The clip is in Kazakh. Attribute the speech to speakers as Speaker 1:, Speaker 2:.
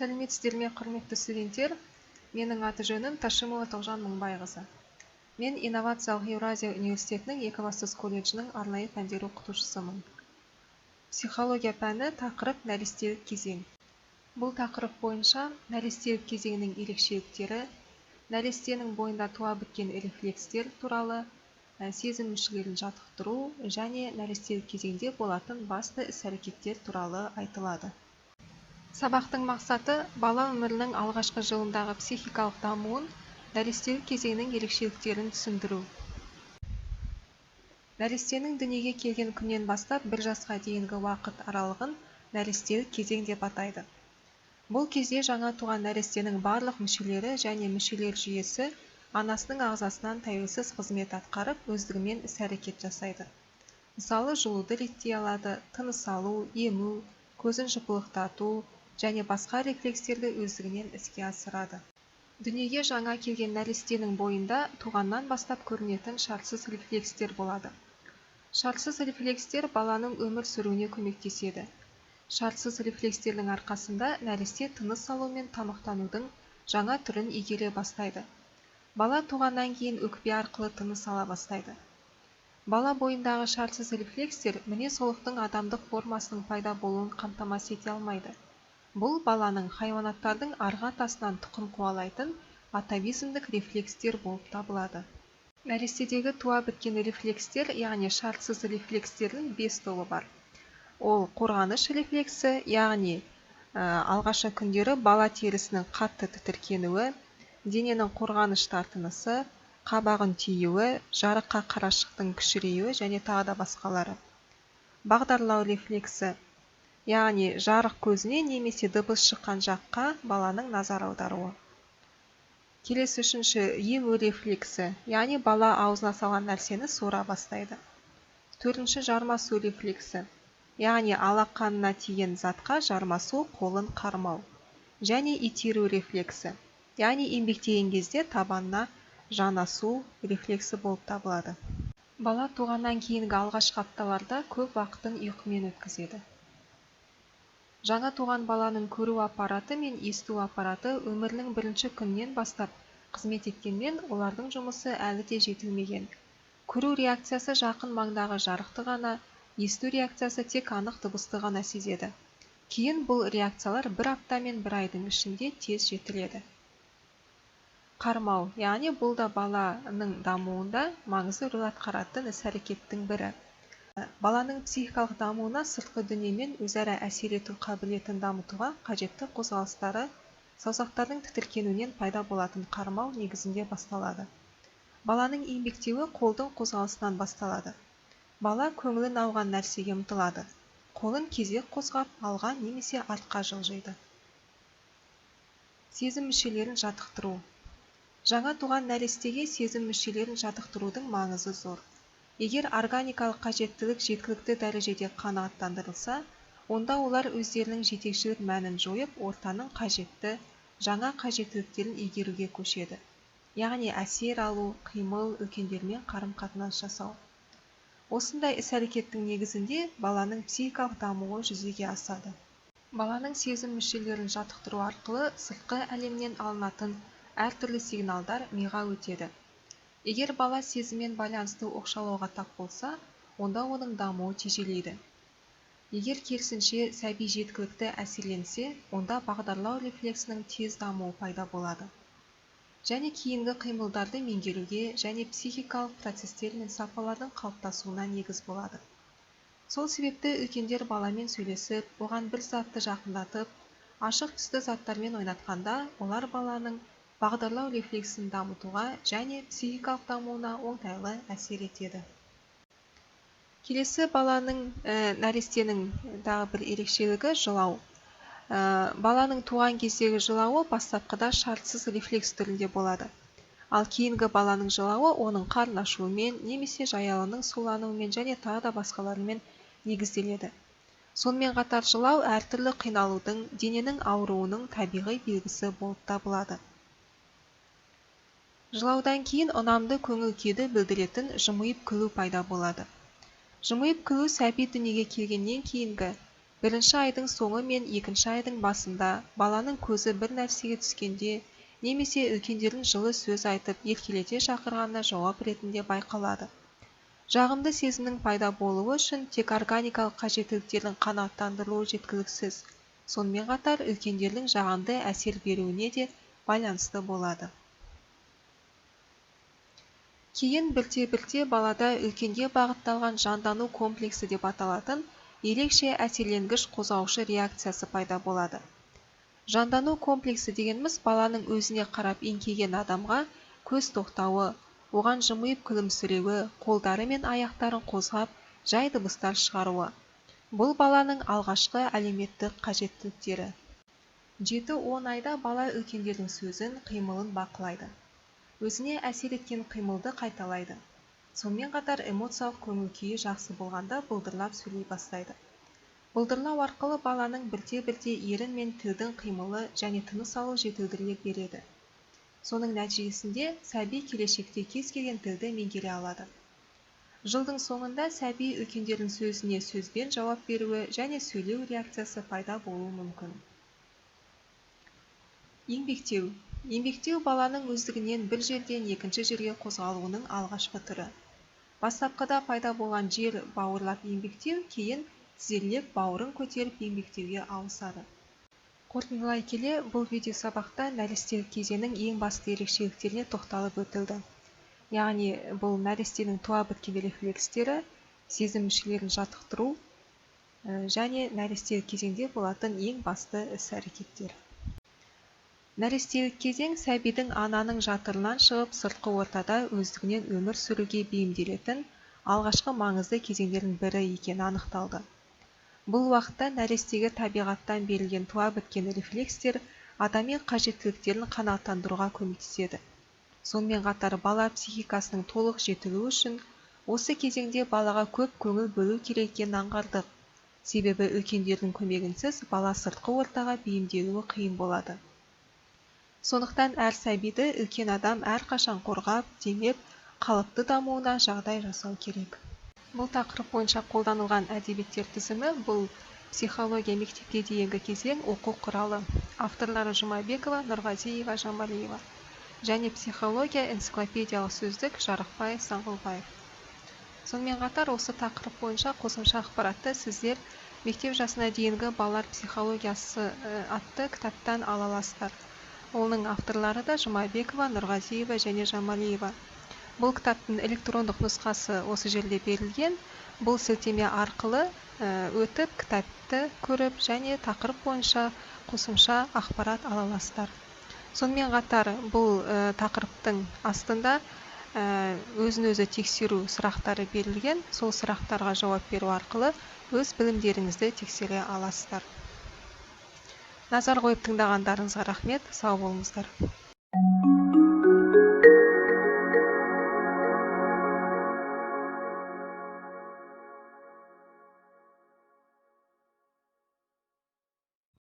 Speaker 1: Сәлеметсіздер ме, құрметті студенттер? Менің аты жөнім Ташимова Тоғжан Мыңбайқызы. Мен инновациялық Еуразия университетінің Екібастұз колледжінің арнайы пәндер оқытушысымын. Психология пәні тақырып нәрестелік кезең. Бұл тақырып бойынша нәрестелік кезеңінің ерекшеліктері, нәрестенің бойында туа біткен рефлекстер туралы, сезім мүшелерін жаттықтыру және нәрестелік кезеңде болатын басты іс-әрекеттер туралы айтылады. Сабақтың мақсаты бала өмірінің алғашқы жылындағы психикалық дамуын, нәрестелік кезеңнің ерекшеліктерін түсіндіру. Нәрестенің дүниеге келген күннен бастап 1 жасқа дейінгі уақыт аралығын нәрестелік кезең деп атайды. Бұл кезде жаңа туған нәрестенің барлық мүшелері және мүшелер жүйесі анасының ағзасынан тәуелсіз қызмет атқарып, өздігімен іс-әрекет жасайды. Мысалы, жылуды реттей алады, тыныс алу, ему, көзін жыпылықтату және басқа рефлекстерді өздігінен іске асырады. Дүниеге жаңа келген нәрестенің бойында туғаннан бастап көрінетін шартсыз рефлекстер болады. Шартсыз рефлекстер баланың өмір сүруіне көмектеседі. Шартсыз рефлекстердің арқасында нәресте тыныс алу мен тамақтанудың жаңа түрін игере бастайды. Бала туғаннан кейін өкпе арқылы тыныс ала бастайды. Бала бойындағы шартсыз рефлекстер мінез-құлықтың адамдық формасының пайда болуын қамтамасыз ете алмайды. Бұл баланың хайуанаттардың арғы атасынан тұқым қуалайтын атовизмдік рефлекстер болып табылады. Нәрестедегі туа біткен рефлекстер, яғни шартсыз рефлекстердің 5 тобы бар. Ол қорғаныш рефлексі, яғни алғашқы күндері бала терісінің қатты тітіркенуі, дененің қорғаныш тартынысы, қабағын түйуі, жарыққа қарашықтың кішіреюі және тағы да басқалары. Бағдарлау рефлексі, яғни жарық көзіне немесе дыбыс шыққан жаққа баланың назар аударуы. Келесі үшінші ему рефлексі, яғни бала аузына салған нәрсені сора бастайды. Төртінші жармасу рефлексі, яғни алақанына тиген затқа жармасу, қолын қармау. Және итеру рефлексі, яғни еңбектеген кезде табанына жанасу рефлексі болып табылады. Бала туғаннан кейінгі алғашқы апталарда көп уақытын ұйқымен өткізеді. Жаңа туған баланың көру аппараты мен есту аппараты өмірінің бірінші күннен бастап қызмет еткенмен, олардың жұмысы әлі де жетілмеген. Көру реакциясы жақын маңдағы жарықты ғана, есту реакциясы тек анық дыбысты ғана сезеді. Кейін бұл реакциялар 1 апта мен 1 айдың ішінде тез жетіледі. Қармау, яғни бұл да баланың дамуында маңызды рөл атқаратын іс-әрекеттің бірі. Баланың психикалық дамуына сыртқы дүниемен өзара әсер ету қабілетін дамытуға қажетті қозғалыстары саусақтардың тітіркенуінен пайда болатын қармау негізінде басталады. Баланың еңбектеуі қолдың қозғалысынан басталады. Бала көңілін ауған нәрсеге ұмтылады. Қолын кезек қозғап, алға немесе артқа жылжиды. Сезім мүшелерін жаттықтыру. Жаңа туған нәрестеге сезім мүшелерін жаттықтырудың маңызы зор. Егер органикалық қажеттілік жеткілікті дәрежеде қанағаттандырылса, онда олар өздерінің жетекшілік мәнін жойып, ортаның қажетті, жаңа қажеттіліктерін игеруге көшеді. Яғни әсер алу, қимыл, үлкендермен қарым-қатынас жасау. Осындай іс-әрекеттің негізінде баланың психикалық дамуы жүзеге асады. Баланың сезім мүшелерін жаттықтыру арқылы сыртқы әлемнен алынатын әртүрлі сигналдар миға өтеді. Егер бала сезіммен байланысты оқшаулауға тап болса, онда оның дамуы тежелейді. Егер керісінше сәби жеткілікті әсерленсе, онда бағдарлау рефлексінің тез дамуы пайда болады. Және кейінгі қимылдарды меңгеруге және психикалық процестер мен сапалардың қалыптасуына негіз болады. Сол себепті үлкендер баламен сөйлесіп, оған бір затты жақындатып, ашық түсті заттармен ойнатқанда, олар баланың бағдарлау рефлексін дамытуға және психикалық дамуына оңтайлы әсер етеді. Келесі баланың нәрестенің дағы бір ерекшелігі жылау. Баланың туған кездегі жылауы бастапқыда шартсыз рефлекс түрінде болады. Ал кейінгі баланың жылауы оның қарын ашуымен, немесе жаялының сулануымен және тағы да басқаларымен негізделеді. Сонымен қатар жылау әртүрлі қиналудың, дененің ауруының табиғи белгісі болып табылады. Жылаудан кейін ұнамды көңіл күйді білдіретін жымиып күлу пайда болады. Жымиып күлу сәби дүниеге келгеннен кейінгі Бірінші айдың соңы мен екінші айдың басында баланың көзі бір нәрсеге түскенде немесе үлкендердің жылы сөз айтып еркелете шақырғанына жауап ретінде байқалады. Жағымды сезімнің пайда болуы үшін тек органикалық қажеттіліктердің қанағаттандырылуы жеткіліксіз. Сонымен қатар үлкендердің жағымды әсер беруіне де байланысты болады. Кейін бірте-бірте балада үлкенге бағытталған жандану комплексі деп аталатын ерекше әсерленгіш қозғаушы реакциясы пайда болады. Жандану комплексі дегеніміз баланың өзіне қарап еңкейген адамға көз тоқтауы, оған жымиып күлімсіреуі, қолдары мен аяқтарын қозғап, жай дыбыстар шығаруы. Бұл баланың алғашқы әлеуметтік қажеттіліктері. 7-10 айда бала үлкендердің сөзін, қимылын бақылайды. Өзіне әсер еткен қимылды қайталайды. Сонымен қатар эмоциялық көңіл-күйі жақсы болғанда бұлдырлап сөйлей бастайды. Бұлдырлау арқылы баланың бірте-бірте ерін мен тілдің қимылы және тыныс алу жетілдіріле береді. Соның нәтижесінде сәби келешекте кез келген тілді меңгере алады. Жылдың соңында сәби үлкендердің сөзіне сөзбен жауап беруі және сөйлеу реакциясы пайда болуы мүмкін. Еңбектеу баланың өздігінен бір жерден екінші жерге қозғалуының алғашқы түрі. Бастапқыда пайда болған жер бауырлап еңбектеу, кейін тізерлеп бауырын көтеріп еңбектеуге ауысады. Қорытындылай келе, бұл видеосабақта нәрестелік кезеңнің ең басты ерекшеліктеріне тоқталып өтілді. Яғни, бұл нәрестенің туа біткен рефлекстері, сезім мүшелерін жаттықтыру және нәрестелік кезеңде болатын ең басты іс-әрекеттер. Нәрестелік кезең сәбидің ананың жатырынан шығып сыртқы ортада өздігінен өмір сүруге бейімделетін алғашқы маңызды кезеңдердің бірі екені анықталды. Бұл уақытта нәрестеге табиғаттан берілген туа біткен рефлекстер адами қажеттіліктерін қанағаттандыруға көмектеседі. Сонымен қатар бала психикасының толық жетілуі үшін осы кезеңде балаға көп көңіл бөлу керек екенін аңғардық. Себебі үлкендердің көмегінсіз бала сыртқы ортаға бейімделуі қиын болады. Сондықтан әр сәбиді үлкен адам әрқашан қорғап, демеп, қалыпты дамуына жағдай жасау керек. Бұл тақырып бойынша қолданылған әдебиеттер тізімі бұл психология мектепке дейінгі кезең оқу құралы. Авторлары Жұмабекова, Нұрғазиева, Жамалиева. Және психология энциклопедиялық сөздік Жарықбай, Саңғылбаев. Сонымен қатар осы тақырып бойынша қосымша ақпаратты сіздер мектеп жасына дейінгі балалар психологиясы атты кітаптан ала аласыздар. Оның авторлары да Жұмабекова, Нұрғазиева және Жамалиева. Бұл кітаптың электрондық нұсқасы осы жерде берілген. Бұл сілтеме арқылы өтіп кітапты көріп және тақырып бойынша қосымша ақпарат ала аласыздар. Сонымен қатар бұл тақырыптың астында өзін-өзі тексеру сұрақтары берілген. Сол сұрақтарға жауап беру арқылы өз білімдеріңізді тексере аласыздар. Назар қойып тыңдағандарыңызға рахмет, сау болыңыздар.